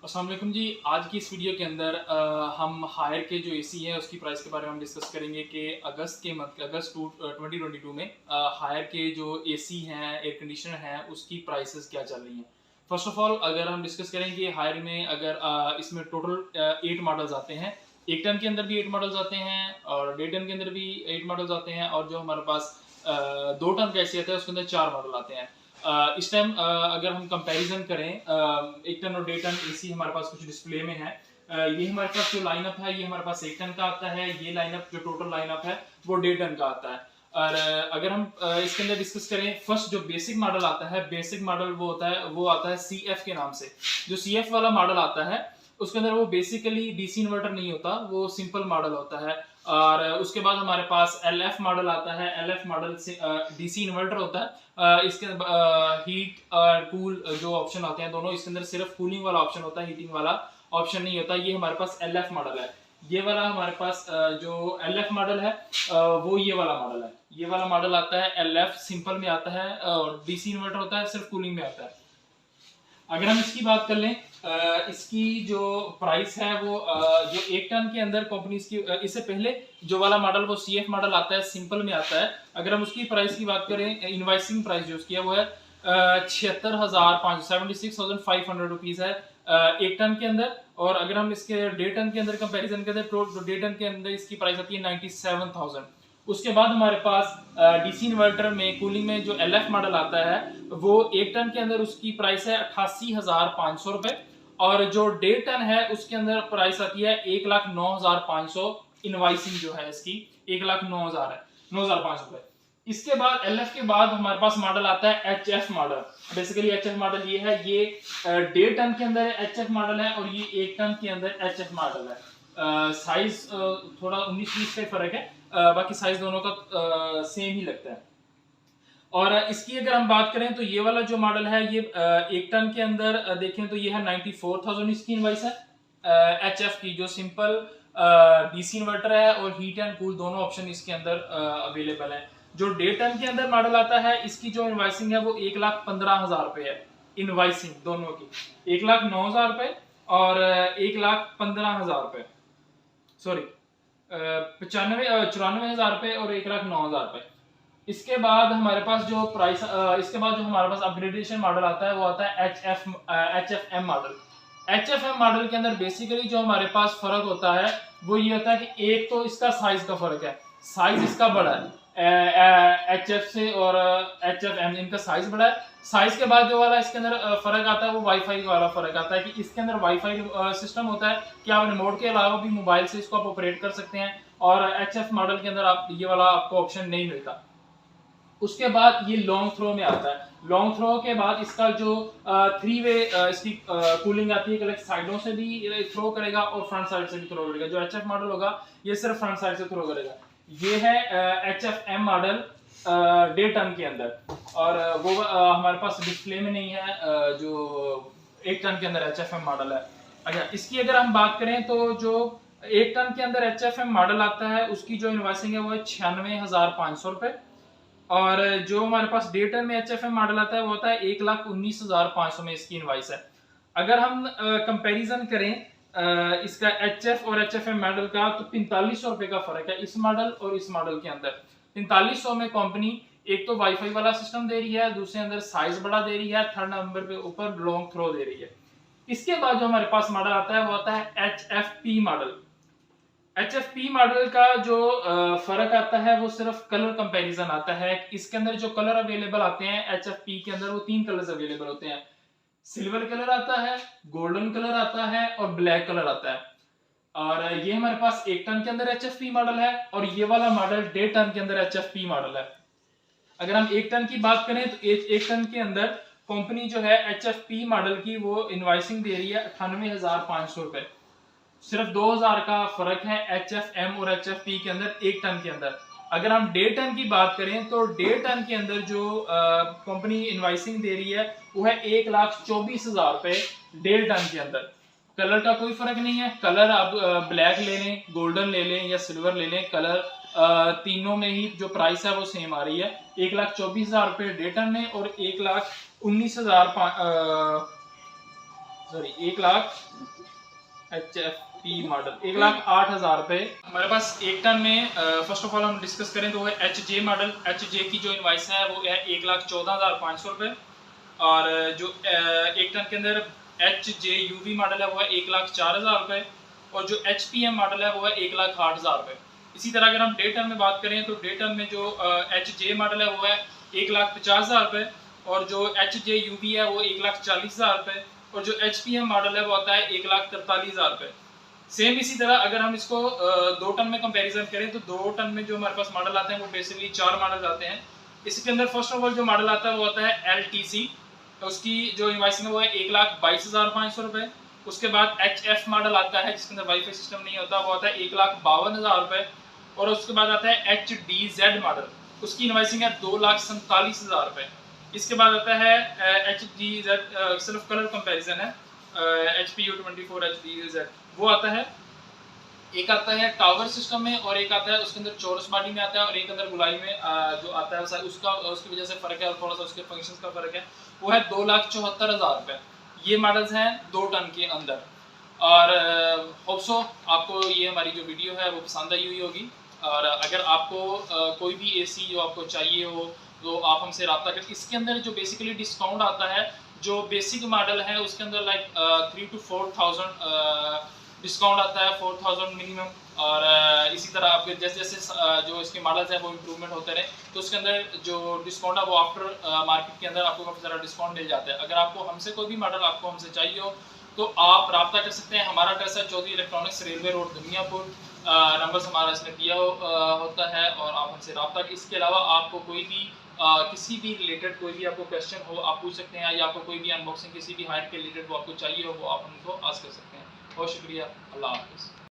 अस्सलाम वालेकुम जी। आज की इस वीडियो के अंदर हम हायर के जो एसी है उसकी प्राइस के बारे में हम डिस्कस करेंगे कि अगस्त 2022 में हायर के जो एसी हैं, एयर कंडीशनर हैं, उसकी प्राइसेस क्या चल रही हैं। फर्स्ट ऑफ ऑल अगर हम डिस्कस करेंगे हायर में, अगर इसमें टोटल 8 मॉडल्स आते हैं। 1 टन के अंदर भी 8 मॉडल्स आते हैं और 1.5 टन के अंदर भी 8 मॉडल्स आते हैं, और जो हमारे पास 2 टन का एसी आता है उसके अंदर 4 मॉडल आते हैं। इस टाइम अगर हम कंपैरिजन करें 1 टन और 1.5 टन एसी हमारे पास कुछ डिस्प्ले में है। ये हमारे पास जो लाइनअप है ये हमारे पास 1 टन का आता है। ये लाइनअप जो टोटल लाइनअप है वो 1.5 टन का आता है। और अगर हम इसके अंदर डिस्कस करें, फर्स्ट जो बेसिक मॉडल आता है, बेसिक मॉडल वो आता है CF के नाम से। जो CF वाला मॉडल आता है उसके अंदर वो बेसिकली डीसी इन्वर्टर नहीं होता, वो सिंपल मॉडल होता है। और उसके बाद हमारे पास LF मॉडल आता है। LF मॉडल से डीसी इन्वर्टर होता है। इसके हीट और कूल जो ऑप्शन होते हैं दोनों, इसके अंदर सिर्फ कूलिंग वाला ऑप्शन होता है, हीटिंग वाला ऑप्शन नहीं होता। ये हमारे पास LF मॉडल है। ये वाला हमारे पास जो LF मॉडल है वो ये वाला मॉडल है। ये वाला मॉडल आता है LF, सिंपल में आता है और डीसी इन्वर्टर होता है, सिर्फ कूलिंग में आता है। अगर हम इसकी बात कर लें, इसकी जो प्राइस है वो जो 1 टन के अंदर कंपनी इसकी इससे पहले जो वाला मॉडल वो CF मॉडल आता है, सिंपल में आता है। अगर हम उसकी प्राइस की बात करें, इनवाइसिंग प्राइस जो उसकी है वो है 76,500 रुपीज है 1 टन के अंदर। और अगर हम इसके 1.5 टन के अंदर कंपैरिजन करें तो 1.5 टन के अंदर इसकी प्राइस आती है 97,000। उसके बाद हमारे पास डीसी इन्वर्टर में कूलिंग में जो LF मॉडल आता है वो 1 टन के अंदर उसकी प्राइस है 88,500 रुपए। और जो 1.5 टन है उसके अंदर प्राइस आती है 1,09,500। इनवाइसिंग जो है इसकी 1,09,000 है, 9,500 रुपए। इसके बाद LF के बाद हमारे पास मॉडल आता है HF model. Basically HF model ये है, ये 1.5 टन के अंदर HF मॉडल है और ये 1 टन के अंदर HF मॉडल है। साइज थोड़ा 19-20 का फर्क है, बाकी साइज दोनों का सेम ही लगता है। और इसकी अगर हम बात करें तो ये वाला जो मॉडल है ये 1 टन के अंदर देखें तो ये है 94,000 इसकी इनवाइस है। HF की जो सिंपल डीसी इन्वर्टर है और हीट एंड कूल दोनों ऑप्शन इसके अंदर अवेलेबल है। जो 1.5 टन के अंदर मॉडल आता है इसकी जो इनवाइसिंग है वो 1,15,000 रुपए है। इनवाइसिंग दोनों की 1,09,000 रुपए और 1,15,000 रुपए, सॉरी 94,000 रुपए और 1,09,000 रुपए। इसके बाद हमारे पास जो प्राइस इसके बाद जो हमारे पास अपग्रेडेशन मॉडल आता है वो आता है HFM मॉडल। HFM मॉडल के अंदर बेसिकली जो हमारे पास फर्क होता है वो ये होता है कि एक तो इसका साइज का फर्क है, साइज इसका बड़ा है HF से, और HFM इनका साइज बड़ा है। साइज के बाद जो वाला इसके अंदर फर्क आता है वो वाईफाई वाला फर्क आता है कि इसके अंदर वाईफाई सिस्टम होता है कि आप रिमोट के अलावा भी मोबाइल से इसको आप ऑपरेट कर सकते हैं, और HF मॉडल के अंदर आप ये वाला आपको ऑप्शन नहीं मिलता। उसके बाद ये लॉन्ग थ्रो में आता है। लॉन्ग थ्रो के बाद इसका जो 3 वे इसकी कूलिंग आती है, साइडों से भी थ्रो करेगा और फ्रंट साइड से भी थ्रो करेगा। जो HF मॉडल होगा ये सिर्फ फ्रंट साइड से थ्रो करेगा। ये है HFM मॉडल 1.5 टन के अंदर, और वो हमारे पास डिस्प्ले में नहीं है जो 1 टन के अंदर HFM मॉडल है। अच्छा, इसकी अगर हम बात करें तो जो 1 टन के अंदर HFM मॉडल आता है उसकी जो इनवॉइसिंग है वो है 96,500 रुपए। और जो हमारे पास 1.5 टन में HFM मॉडल आता है वो होता है 1,19,500 में इसकी इनवाइस है। अगर हम कंपैरिजन करें इसका HF और HFM मॉडल का तो 4500 रुपए का फर्क है इस मॉडल और इस मॉडल के अंदर। 4500 में कंपनी एक तो वाईफाई वाला सिस्टम दे रही है, दूसरे अंदर साइज बड़ा दे रही है, थर्ड नंबर पे ऊपर लॉन्ग थ्रो दे रही है। इसके बाद जो हमारे पास मॉडल आता है वो आता है HFP मॉडल। HFP मॉडल का जो फर्क आता है वो सिर्फ कलर कंपैरिजन आता है। इसके अंदर जो कलर अवेलेबल आते हैं HFP के अंदर वो 3 कलर्स अवेलेबल होते हैं। सिल्वर कलर आता है, गोल्डन कलर आता है और ब्लैक कलर आता है। और ये हमारे पास 1 टन के अंदर HFP मॉडल है और ये वाला मॉडल 1.5 टन के अंदर HFP मॉडल है। अगर हम 1 टन की बात करें तो 1 टन के अंदर कंपनी जो है HFP मॉडल की वो इनवाइसिंग दे रही है 98,500 रुपए। सिर्फ 2,000 का फर्क है HFM और HFP के अंदर 1 टन के अंदर। अगर हम 1.5 टन की बात करें तो 1.5 टन के अंदर जो कंपनी इनवाइसिंग दे रही है वो है 1,24,000 रुपए 1.5 टन के अंदर। कलर का कोई फर्क नहीं है, कलर आप ब्लैक ले लें, गोल्डन ले लें या सिल्वर ले लें, कलर तीनों में ही जो प्राइस है वो सेम आ रही है। 1,24,000 रुपए 1.5 टन में और 1,19,000 सॉरी 1,00,000 HFP मॉडल 1,08,000 रुपये हमारे पास 1 टन में। फर्स्ट ऑफ ऑल हम डिस्कस करें तो वो है HJ मॉडल। HJ की जो इनवाइस है वो है 1,14,500 रुपये। और जो 1 टन के अंदर HJ UV मॉडल है वो है 1,04,000 रुपये। और जो HPM मॉडल है वो है 1,08,000 रुपये। इसी तरह अगर हम डे टन में बात करें तो डे टन में जो HJ मॉडल है वो है 1,50,000 रुपये। और जो HJ UV है वो 1,40,000 रुपये। और जो HPM मॉडल है वो आता है 1,43,000 रुपये। सेम इसी तरह अगर हम इसको 2 टन में कंपैरिजन करें तो 2 टन में जो हमारे पास मॉडल आते हैं वो बेसिकली 4 मॉडल आते हैं। इसके अंदर फर्स्ट ऑफ ऑल जो मॉडल आता है वो आता है LTC। तो उसकी जो इनवाइसिंग है वो है 1,22,500 रुपये। उसके बाद HF मॉडल आता है जिसके अंदर वाईफाई सिस्टम नहीं होता, वो आता है 1,52,000 रुपये। और उसके बाद आता है HDZ मॉडल, उसकी इनवाइसिंग है 2,47,000 रुपये। इसके बाद आता है HDZ, सिर्फ कलर कंपैरिजन है, HPU24 HDZ वो आता है। एक आता है टावर सिस्टम में और एक आता है उसके अंदर चौरस बॉडी में आता है और एक अंदर गुलाई में जो आता है उसका उसकी वजह से फर्क है और थोड़ा सा उसके फंक्शंस का फर्क है। वो है 2,74,000 रुपये। ये मॉडल्स हैं 2 टन के अंदर। और होप सो आपको ये हमारी जो वीडियो है वो पसंद आई हुई होगी। और अगर आपको कोई भी AC जो आपको चाहिए हो तो आप हमसे रब्ता करें। इसके अंदर जो बेसिकली डिस्काउंट आता है, जो बेसिक मॉडल है उसके अंदर लाइक 3 to 4,000 डिस्काउंट आता है, 4,000 मिनिमम। और इसी तरह आपके जैसे जैसे जो इसके मॉडल्स हैं वो इम्प्रूवमेंट होते रहे तो उसके अंदर जो डिस्काउंट है वो आफ्टर मार्केट के अंदर आपको काफ़ी सारा डिस्काउंट मिल जाता है। अगर आपको हमसे कोई भी मॉडल आपको हमसे चाहिए हो तो आप रब्ता कर सकते हैं। हमारा एड्रेस है Chaudhary electronics, railway road, Duniyapur. Number हमारा इसमें दिया होता है और आप हमसे रब्ता। इसके अलावा आपको कोई भी किसी भी रिलेटेड कोई भी आपको क्वेश्चन हो आप पूछ सकते हैं, या आपको कोई भी अनबॉक्सिंग किसी भी हाइट के रिलेटेड वो आपको चाहिए हो वो आप हमको आस्क कर सकते हैं। बहुत शुक्रिया, अल्लाह हाफिज़।